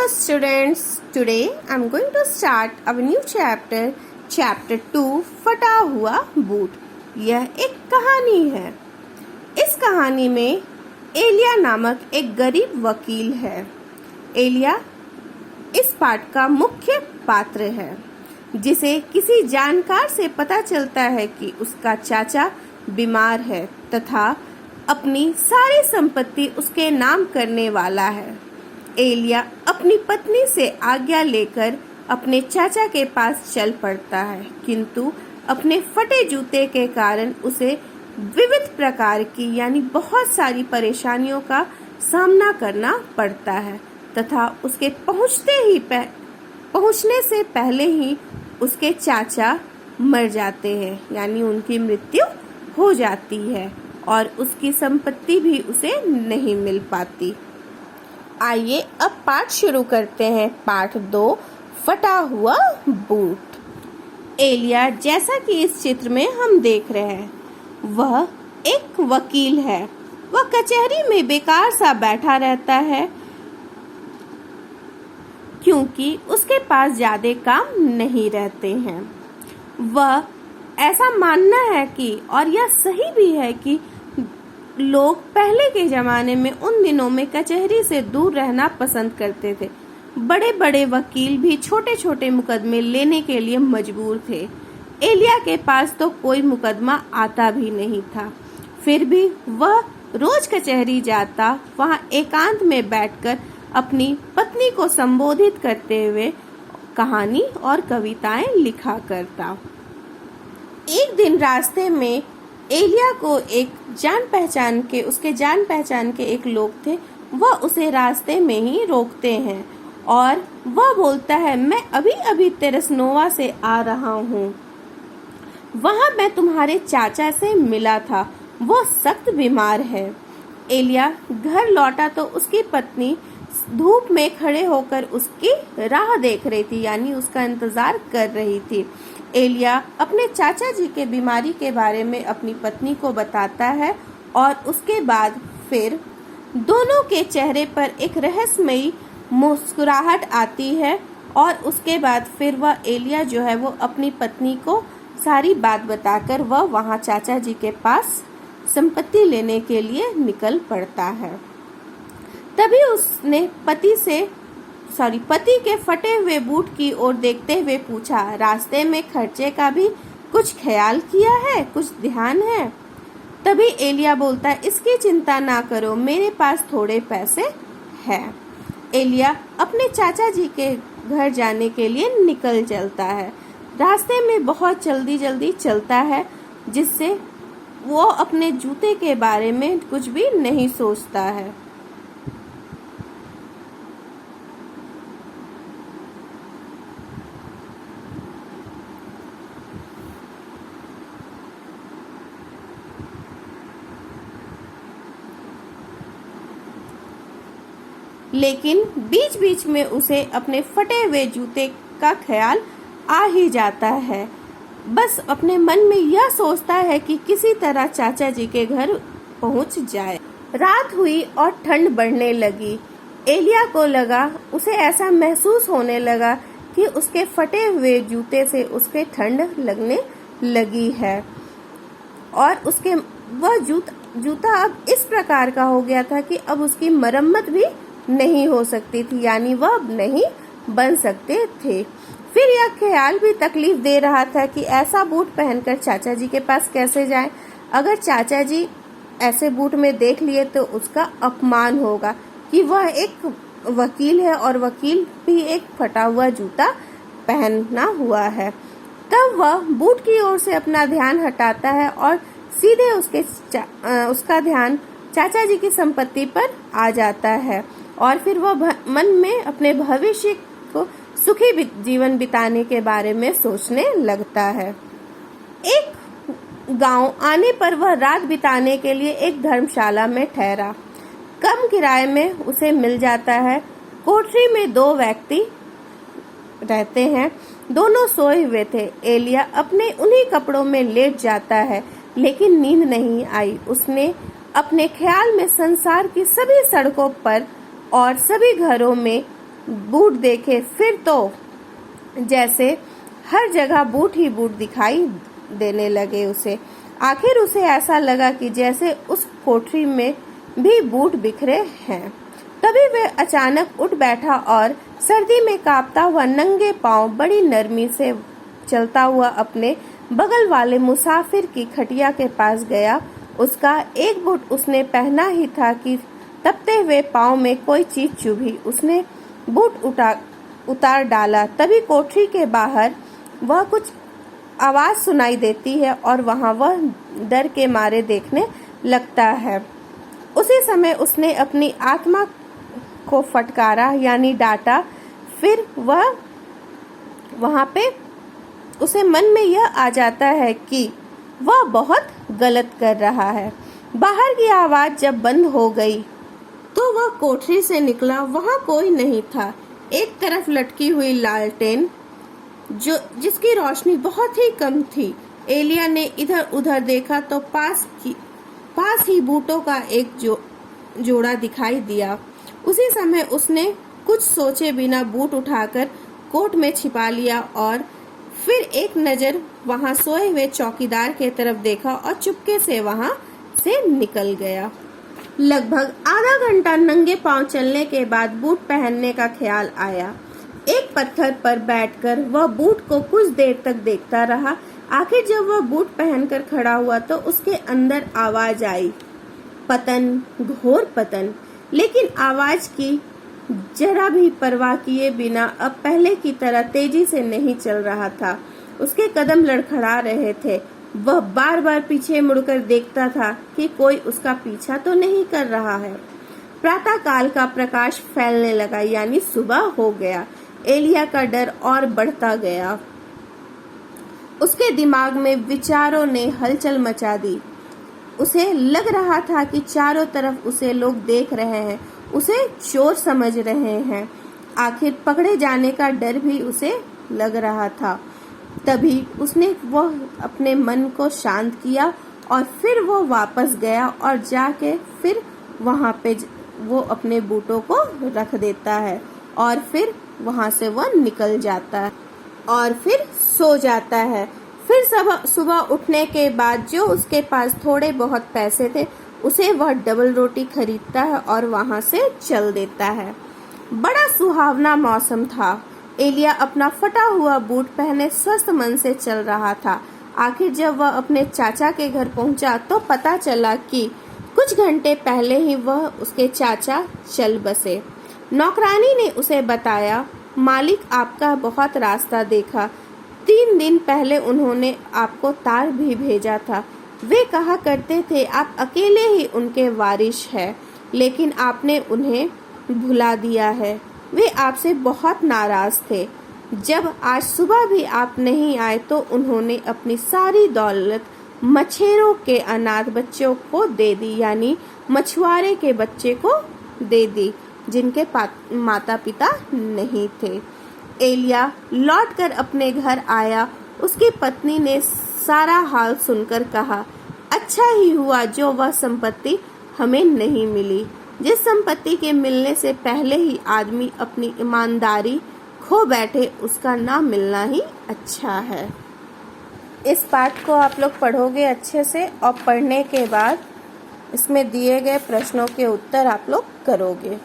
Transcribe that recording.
students, today I'm going to start our new chapter, chapter 2 फटा हुआ boot. यह एक कहानी है। इस कहानी में एलिया नामक एक गरीब वकील है। एलिया इस पाठ का मुख्य पात्र है, जिसे किसी जानकार से पता चलता है कि उसका चाचा बीमार है तथा अपनी सारी संपत्ति उसके नाम करने वाला है। एलिया अपनी पत्नी से आज्ञा लेकर अपने चाचा के पास चल पड़ता है, किंतु अपने फटे जूते के कारण उसे विविध प्रकार की यानी बहुत सारी परेशानियों का सामना करना पड़ता है तथा उसके पहुंचने से पहले ही उसके चाचा मर जाते हैं, यानी उनकी मृत्यु हो जाती है और उसकी संपत्ति भी उसे नहीं मिल पाती। आइए अब पाठ शुरू करते हैं। पाठ 2, फटा हुआ बूट। एलिया, जैसा कि इस चित्र में हम देख रहे हैं, वह एक वकील है। वह कचहरी में बेकार सा बैठा रहता है, क्योंकि उसके पास ज्यादा काम नहीं रहते हैं। वह ऐसा मानना है कि, और यह सही भी है कि लोग पहले के जमाने में उन दिनों में कचहरी से दूर रहना पसंद करते थे। बड़े बड़े वकील भी छोटे छोटे मुकदमे लेने के लिए मजबूर थे। एलिया के पास तो कोई मुकदमा आता भी नहीं था, फिर भी वह रोज कचहरी जाता, वहां एकांत में बैठकर अपनी पत्नी को संबोधित करते हुए कहानी और कविताएं लिखा करता। एक दिन रास्ते में एलिया को उसके जान पहचान के एक लोग थे। वह उसे रास्ते में ही रोकते हैं और वह बोलता है, मैं अभी अभी तेरसनोवा से आ रहा हूँ। वहाँ मैं तुम्हारे चाचा से मिला था, वो सख्त बीमार है। एलिया घर लौटा तो उसकी पत्नी धूप में खड़े होकर उसकी राह देख रही थी, यानी उसका इंतजार कर रही थी। एलिया अपने चाचा जी के बीमारी के बारे में अपनी पत्नी को बताता है और उसके बाद फिर दोनों के चेहरे पर एक रहस्यमयी मुस्कुराहट आती है और उसके बाद फिर वह एलिया जो है वो अपनी पत्नी को सारी बात बताकर वह वहाँ चाचा जी के पास संपत्ति लेने के लिए निकल पड़ता है। तभी उसने पति के फटे हुए बूट की ओर देखते हुए पूछा, रास्ते में खर्चे का भी कुछ ख्याल किया है, कुछ ध्यान है? तभी एलिया बोलता है, इसकी चिंता ना करो, मेरे पास थोड़े पैसे हैं। एलिया अपने चाचा जी के घर जाने के लिए निकल चलता है। रास्ते में बहुत जल्दी चलता है, जिससे वो अपने जूते के बारे में कुछ भी नहीं सोचता है। लेकिन बीच बीच में उसे अपने फटे हुए जूते का ख्याल आ ही जाता है। बस अपने मन में यह सोचता है कि किसी तरह चाचा जी के घर पहुंच जाए। रात हुई और ठंड बढ़ने लगी। एलिया को लगा, उसे ऐसा महसूस होने लगा कि उसके फटे हुए जूते से उसके ठंड लगने लगी है और वह जूता अब इस प्रकार का हो गया था कि अब उसकी मरम्मत भी नहीं हो सकती थी, यानी वह अब नहीं बन सकते थे। फिर यह ख्याल भी तकलीफ दे रहा था कि ऐसा बूट पहनकर चाचा जी के पास कैसे जाएं? अगर चाचा जी ऐसे बूट में देख लिए तो उसका अपमान होगा कि वह एक वकील है और वकील भी एक फटा हुआ जूता पहना हुआ है। तब वह बूट की ओर से अपना ध्यान हटाता है और सीधे उसका ध्यान चाचा जी की संपत्ति पर आ जाता है और फिर वह मन में अपने भविष्य को सुखी जीवन बिताने के बारे में सोचने लगता है। एक गांव आने पर वह रात बिताने के लिए एक धर्मशाला में ठहरा। कम किराए में उसे मिल जाता है। कोठरी में 2 व्यक्ति रहते हैं, दोनों सोए हुए थे। एलिया अपने उन्हीं कपड़ों में लेट जाता है, लेकिन नींद नहीं आई। उसने अपने ख्याल में संसार की सभी सड़कों पर और सभी घरों में बूट देखे फिर तो जैसे हर जगह बूट ही बूट दिखाई देने लगे उसे। आखिर उसे ऐसा लगा कि जैसे उस कोठरी में भी बूट बिखरे हैं। तभी वह अचानक उठ बैठा और सर्दी में कांपता हुआ नंगे पांव बड़ी नरमी से चलता हुआ अपने बगल वाले मुसाफिर की खटिया के पास गया। उसका एक बूट उसने पहना ही था कि तपते हुए पांव में कोई चीज चुभी। उसने बूट उतार डाला। तभी कोठरी के बाहर वह कुछ आवाज सुनाई देती है और वहां वह डर के मारे देखने लगता है। उसी समय उसने अपनी आत्मा को फटकारा यानी डांटा। फिर वह वहां पे उसे मन में यह आ जाता है कि वह बहुत गलत कर रहा है। बाहर की आवाज जब बंद हो गई तो वह कोठरी से निकला। वहां कोई नहीं था। एक तरफ लटकी हुई लालटेन जिसकी रोशनी बहुत ही कम थी। एलिया ने इधर उधर देखा तो पास ही बूटों का एक जोड़ा दिखाई दिया। उसी समय उसने कुछ सोचे बिना बूट उठाकर कोट में छिपा लिया और फिर एक नजर वहां सोए हुए चौकीदार के तरफ देखा और चुपके से वहां से निकल गया। लगभग आधा घंटा नंगे पांव चलने के बाद बूट पहनने का ख्याल आया। एक पत्थर पर बैठकर वह बूट को कुछ देर तक देखता रहा। आखिर जब वह बूट पहनकर खड़ा हुआ तो उसके अंदर आवाज आई, पतन, घोर पतन। लेकिन आवाज की जरा भी परवाह किए बिना अब पहले की तरह तेजी से नहीं चल रहा था। उसके कदम लड़खड़ा रहे थे। वह बार बार पीछे मुड़कर देखता था कि कोई उसका पीछा तो नहीं कर रहा है। प्रातः काल का प्रकाश फैलने लगा यानी सुबह हो गया। एलिया का डर और बढ़ता गया। उसके दिमाग में विचारों ने हलचल मचा दी। उसे लग रहा था कि चारों तरफ उसे लोग देख रहे हैं, उसे चोर समझ रहे हैं। आखिर पकड़े जाने का डर भी उसे लग रहा था। तभी उसने वह अपने मन को शांत किया और फिर वो वापस गया और जाके फिर वहां पे वो अपने बूटों को रख देता है और फिर वहां से वह निकल जाता है और फिर सो जाता है। फिर सुबह उठने के बाद जो उसके पास थोड़े बहुत पैसे थे उसे वह डबल रोटी खरीदता है और वहां से चल देता है। बड़ा सुहावना मौसम था। एलिया अपना फटा हुआ बूट पहने स्वस्थ मन से चल रहा था। आखिर जब वह अपने चाचा के घर पहुंचा तो पता चला कि कुछ घंटे पहले ही वह उसके चाचा चल बसे। नौकरानी ने उसे बताया, मालिक आपका बहुत रास्ता देखा। 3 दिन पहले उन्होंने आपको तार भी भेजा था। वे कहा करते थे आप अकेले ही उनके वारिस हैं, लेकिन आपने उन्हें भुला दिया है। वे आपसे बहुत नाराज थे। जब आज सुबह भी आप नहीं आए तो उन्होंने अपनी सारी दौलत मछेरों के अनाथ बच्चों को दे दी यानी मछुआरे के बच्चे को दे दी जिनके माता पिता नहीं थे। एलिया लौटकर अपने घर आया। उसकी पत्नी ने सारा हाल सुनकर कहा, अच्छा ही हुआ जो वह संपत्ति हमें नहीं मिली। जिस संपत्ति के मिलने से पहले ही आदमी अपनी ईमानदारी खो बैठे उसका ना मिलना ही अच्छा है। इस पाठ को आप लोग पढ़ोगे अच्छे से और पढ़ने के बाद इसमें दिए गए प्रश्नों के उत्तर आप लोग करोगे।